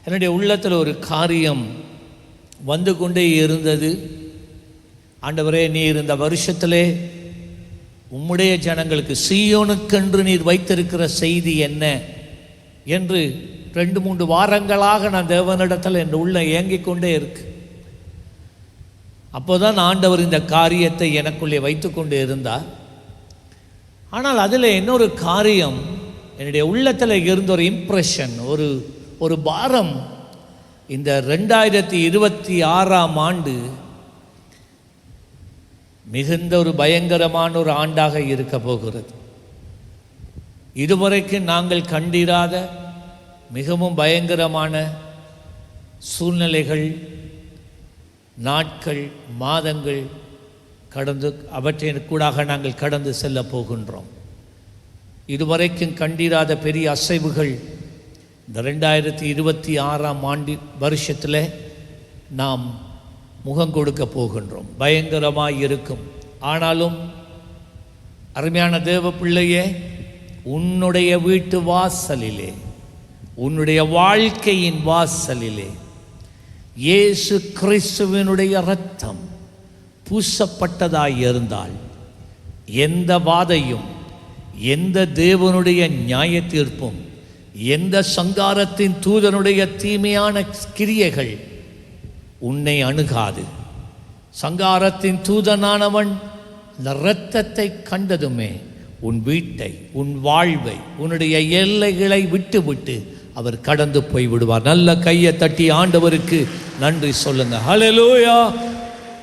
என்னுடைய உள்ளத்தில் ஒரு காரியம் வந்து கொண்டே இருந்தது. ஆண்டவரே, நீர் இந்த வருஷத்திலே உம்முடைய ஜனங்களுக்கு சீயோனுக்கென்று நீர் வைத்திருக்கிற செய்தி என்ன என்று 2-3 வாரங்களாக நான் தேவனிடத்தில் என் உள்ள ஏங்கிக் கொண்டே இருக்கு. அப்போதான் ஆண்டவர் இந்த காரியத்தை எனக்குள்ளே வைத்து கொண்டு இருந்தார். ஆனால் அதில் இன்னொரு காரியம் என்னுடைய உள்ளத்தில் இருந்த ஒரு இம்ப்ரெஷன், ஒரு பாரம். இந்த 2026ஆம் ஆண்டு மிகுந்த ஒரு பயங்கரமான ஒரு ஆண்டாக இருக்க போகிறது. இதுவரைக்கும் நாங்கள் கண்டிராத மிகவும் பயங்கரமான சூழ்நிலைகள், நாட்கள், மாதங்கள் கடந்து அவற்றின் கூடாக நாங்கள் கடந்து செல்ல போகின்றோம். இதுவரைக்கும் கண்டிராத பெரிய அசைவுகள் இந்த 2026ஆம் ஆண்டு வருஷத்தில் நாம் முகம் கொடுக்க போகின்றோம். பயங்கரமாக இருக்கும். ஆனாலும் அருமையான தேவ பிள்ளையே, உன்னுடைய வீட்டு வாசலிலே, உன்னுடைய வாழ்க்கையின் வாசலிலே இயேசு கிறிஸ்துவினுடைய இரத்தம் பூசப்பட்டதாய் இருந்தால் எந்த வாதையும், எந்த தேவனுடைய நியாய தீர்ப்பும், எந்த சங்காரத்தின் தூதனுடைய தீமையான கிரியைகள் உன்னை அணுகாது. சங்காரத்தின் தூதனானவன் இந்த இரத்தத்தை கண்டதுமே உன் வீட்டை, உன் வாழ்வை, உன்னுடைய எல்லைகளை விட்டு விட்டு அவர் கடந்து போய் விடுவார். நல்ல கையை தட்டி ஆண்டவருக்கு நன்றி சொல்லுங்க. ஹல்லேலூயா.